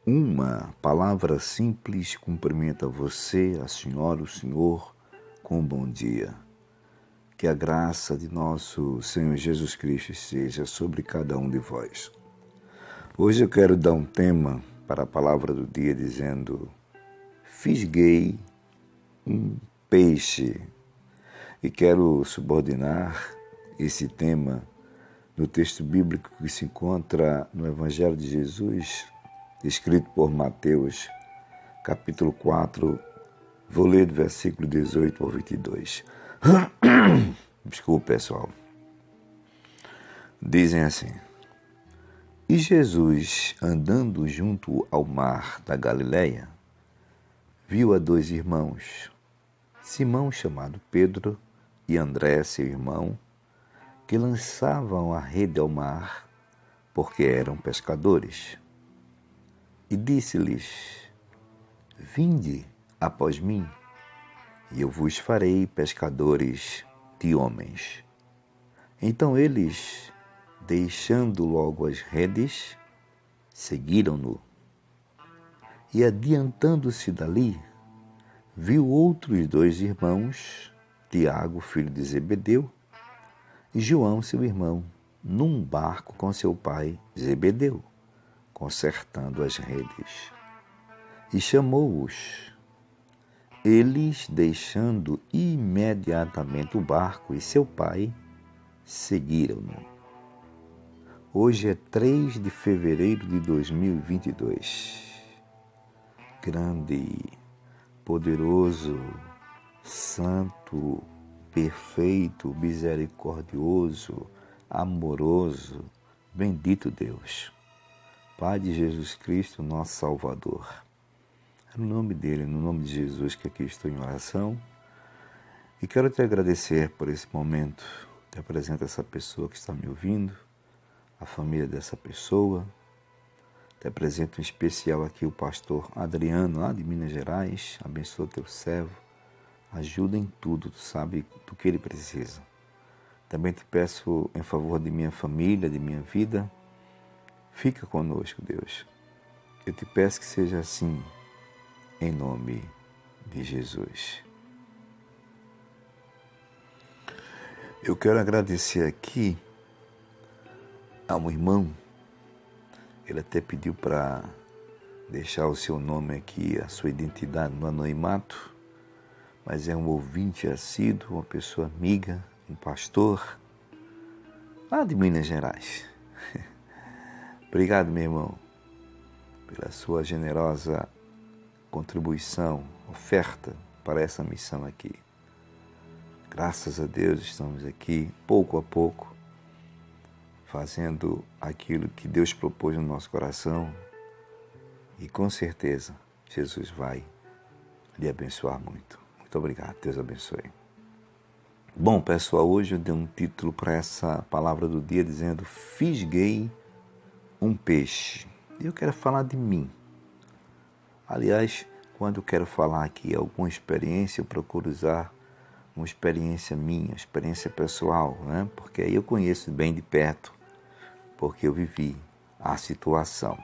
Uma palavra simples cumprimenta você, a senhora, o senhor, com um bom dia. Que a graça de nosso Senhor Jesus Cristo seja sobre cada um de vós. Hoje eu quero dar um tema para a palavra do dia dizendo: fisguei um peixe. E quero subordinar esse tema no texto bíblico que se encontra no Evangelho de Jesus, escrito por Mateus, capítulo 4, vou ler do versículo 18 ao 22. Desculpe, pessoal. Dizem assim: E Jesus, andando junto ao mar da Galileia, viu a dois irmãos, Simão, chamado Pedro, e André, seu irmão, que lançavam a rede ao mar, porque eram pescadores. E disse-lhes: Vinde após mim, e eu vos farei pescadores de homens. Então eles, deixando logo as redes, seguiram-no. E adiantando-se dali, viu outros dois irmãos, Tiago, filho de Zebedeu, e João, seu irmão, num barco com seu pai Zebedeu, consertando as redes. E chamou-os. Eles, deixando imediatamente o barco e seu pai, seguiram-no. Hoje é 3 de fevereiro de 2022. Grande, poderoso, santo, perfeito, misericordioso, amoroso, bendito Deus, Pai de Jesus Cristo, nosso Salvador. É no nome dele, no nome de Jesus, que aqui estou em oração. E quero te agradecer por esse momento. Te apresento essa pessoa que está me ouvindo, a família dessa pessoa. Te apresento em especial aqui o pastor Adriano, lá de Minas Gerais. Abençoa teu servo. Ajuda em tudo, tu sabe do que ele precisa. Também te peço em favor de minha família, de minha vida. Fica conosco, Deus. Eu te peço que seja assim, em nome de Jesus. Eu quero agradecer aqui a um irmão. Ele até pediu para deixar o seu nome aqui, a sua identidade no anonimato, mas é um ouvinte assíduo, uma pessoa amiga, um pastor, lá de Minas Gerais. Obrigado, meu irmão, pela sua generosa contribuição, oferta para essa missão aqui. Graças a Deus estamos aqui, pouco a pouco, fazendo aquilo que Deus propôs no nosso coração e com certeza Jesus vai lhe abençoar muito. Muito obrigado, Deus abençoe. Bom, pessoal, hoje eu dei um título para essa palavra do dia dizendo: fisguei um peixe. E eu quero falar de mim. Aliás, quando eu quero falar aqui alguma experiência, eu procuro usar uma experiência minha, experiência pessoal, né? Porque aí eu conheço bem de perto, porque eu vivi a situação.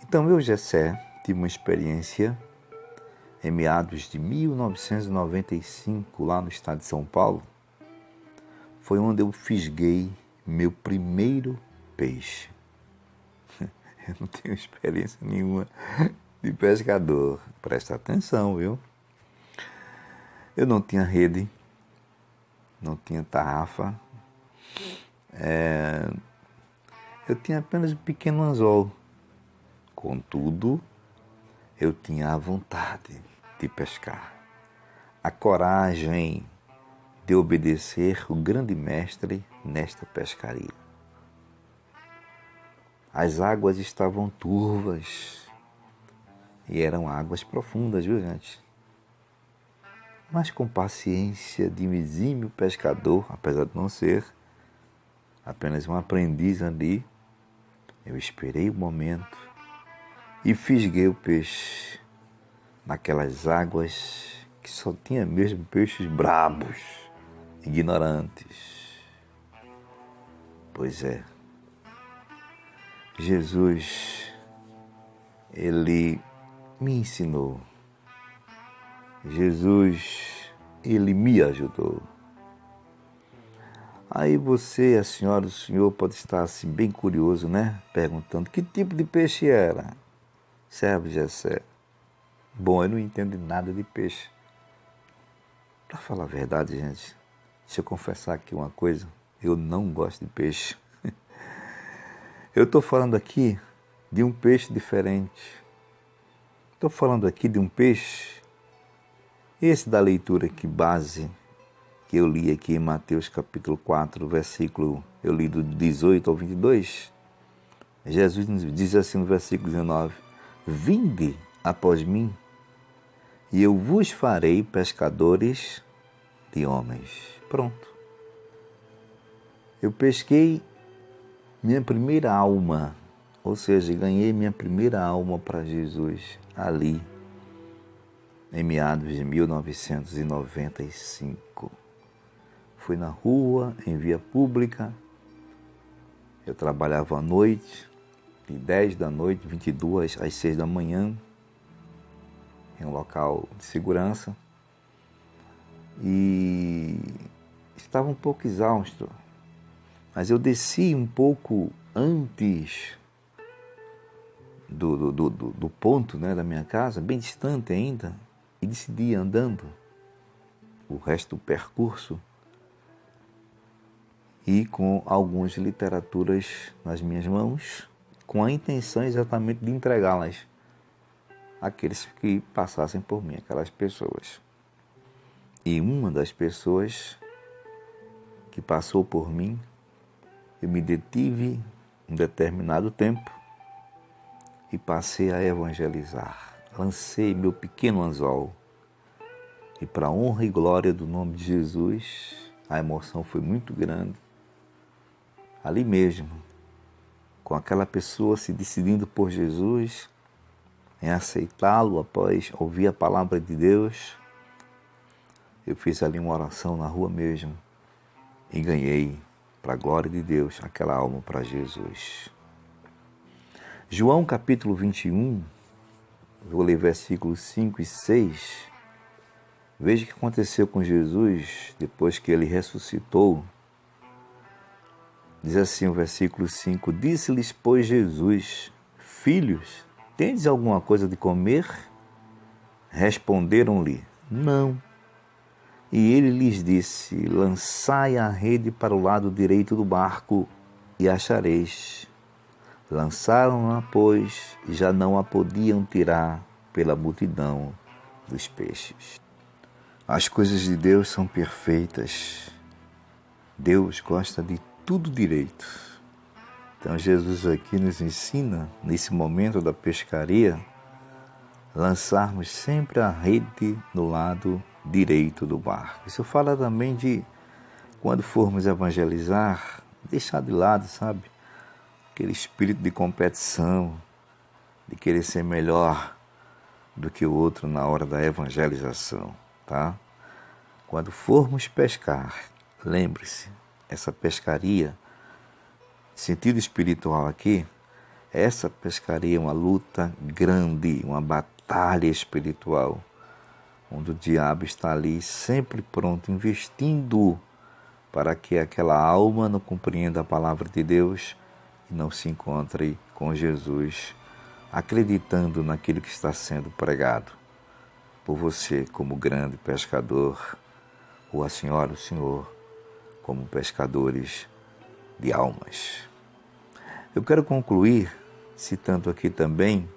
Então, eu, Gessé, tive uma experiência em meados de 1995, lá no estado de São Paulo. Foi onde eu fisguei meu primeiro peixe. Eu não tenho experiência nenhuma de pescador. Presta atenção, viu? Eu não tinha rede, não tinha tarrafa. Eu tinha apenas um pequeno anzol. Contudo, eu tinha a vontade de pescar, a coragem de obedecer o grande mestre nesta pescaria. As águas estavam turvas e eram águas profundas, viu, gente? Mas com paciência de um exímio pescador, apesar de não ser apenas um aprendiz ali, eu esperei o momento e fisguei o peixe naquelas águas que só tinha mesmo peixes brabos, ignorantes. Pois é, Jesus ele me ensinou. Jesus, ele me ajudou. Aí você, a senhora, o senhor pode estar assim bem curioso, né? Perguntando que tipo de peixe era. Servo Jessé. Bom, eu não entendo nada de peixe. Para falar a verdade, gente, deixa eu confessar aqui uma coisa. Eu não gosto de peixe. Eu estou falando aqui de um peixe diferente. Estou falando aqui de um peixe, esse da leitura aqui base, que eu li aqui em Mateus capítulo 4, versículo, eu li do 18 ao 22. Jesus diz assim no versículo 19, vinde após mim, e eu vos farei pescadores de homens. Pronto. Eu pesquei minha primeira alma, ou seja, ganhei minha primeira alma para Jesus ali, em meados de 1995. Fui na rua, em via pública, eu trabalhava à noite, de 10 da noite, 22 às 6 da manhã, em um local de segurança, e estava um pouco exausto, mas eu desci um pouco antes do ponto, né, da minha casa, bem distante ainda, e decidi ir andando o resto do percurso e com algumas literaturas nas minhas mãos, com a intenção exatamente de entregá-las àqueles que passassem por mim, aquelas pessoas. E uma das pessoas que passou por mim, eu me detive um determinado tempo e passei a evangelizar. Lancei meu pequeno anzol e, para a honra e glória do nome de Jesus, a emoção foi muito grande. Ali mesmo, com aquela pessoa se decidindo por Jesus, em aceitá-lo após ouvir a palavra de Deus, eu fiz ali uma oração na rua mesmo e ganhei, para a glória de Deus, aquela alma para Jesus. João capítulo 21, vou ler versículos 5 e 6. Veja o que aconteceu com Jesus depois que ele ressuscitou. Diz assim o versículo 5, disse-lhes, pois, Jesus, filhos, tendes alguma coisa de comer? Responderam-lhe, não. E ele lhes disse, lançai a rede para o lado direito do barco e achareis. Lançaram-na, pois, e já não a podiam tirar pela multidão dos peixes. As coisas de Deus são perfeitas. Deus gosta de tudo direito. Então Jesus aqui nos ensina, nesse momento da pescaria, lançarmos sempre a rede no lado direito do barco. Isso fala também de, quando formos evangelizar, deixar de lado, sabe? Aquele espírito de competição, de querer ser melhor do que o outro na hora da evangelização, tá? Quando formos pescar, lembre-se, essa pescaria, sentido espiritual aqui, essa pescaria é uma luta grande, uma batalha espiritual, onde o diabo está ali sempre pronto, investindo para que aquela alma não compreenda a palavra de Deus e não se encontre com Jesus, acreditando naquilo que está sendo pregado por você como grande pescador, ou a senhora, o senhor, como pescadores de almas. Eu quero concluir citando aqui também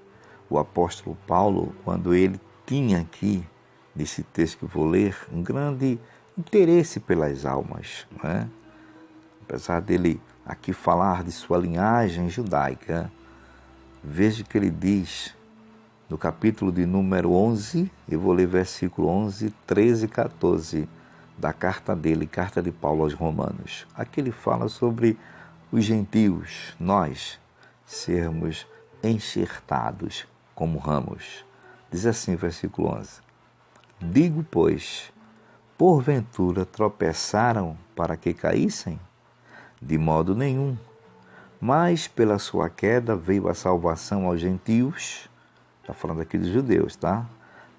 o apóstolo Paulo, quando ele tinha aqui, nesse texto que eu vou ler, um grande interesse pelas almas, não é? Apesar dele aqui falar de sua linhagem judaica, veja que ele diz no capítulo de número 11, eu vou ler versículo 11, 13 e 14 da carta dele, carta de Paulo aos Romanos. Aqui ele fala sobre os gentios, nós, sermos enxertados como ramos. Diz assim o versículo 11, digo, pois, porventura tropeçaram para que caíssem? De modo nenhum, mas pela sua queda veio a salvação aos gentios, está falando aqui dos judeus, tá?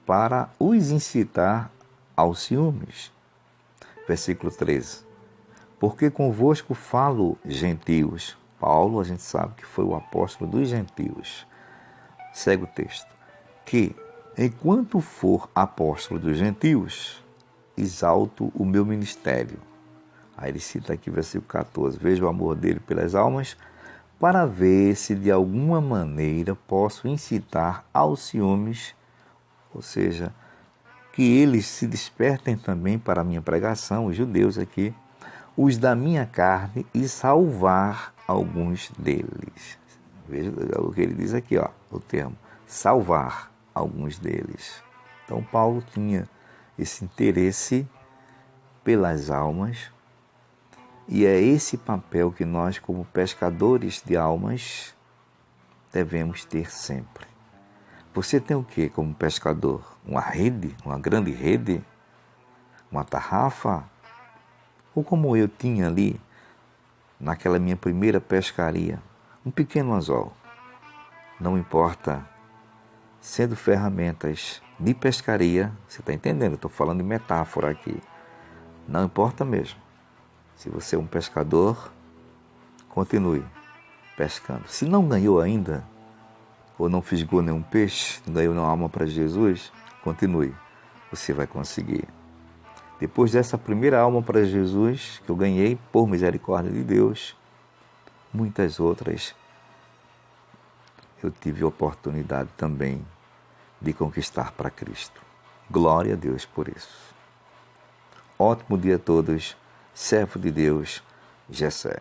Para os incitar aos ciúmes. Versículo 13. Porque convosco falo, gentios. Paulo, a gente sabe que foi o apóstolo dos gentios. Segue o texto. Que, enquanto for apóstolo dos gentios, exalto o meu ministério. Aí ele cita aqui versículo 14. Veja o amor dele pelas almas, para ver se de alguma maneira posso incitar aos ciúmes, ou seja, que eles se despertem também para a minha pregação, os judeus aqui, os da minha carne, e salvar alguns deles. Veja o que ele diz aqui, ó, o termo, salvar alguns deles. Então Paulo tinha esse interesse pelas almas, e é esse papel que nós, como pescadores de almas, devemos ter sempre. Você tem o que como pescador? Uma rede? Uma grande rede? Uma tarrafa? Ou como eu tinha ali, naquela minha primeira pescaria, um pequeno anzol. Não importa, sendo ferramentas de pescaria, você está entendendo? Estou falando de metáfora aqui. Não importa mesmo. Se você é um pescador, continue pescando. Se não ganhou ainda, ou não fisgou nenhum peixe, não ganhou nenhuma alma para Jesus, continue. Você vai conseguir. Depois dessa primeira alma para Jesus, que eu ganhei por misericórdia de Deus, muitas outras eu tive oportunidade também de conquistar para Cristo. Glória a Deus por isso. Ótimo dia a todos. Servo de Deus, Gessé.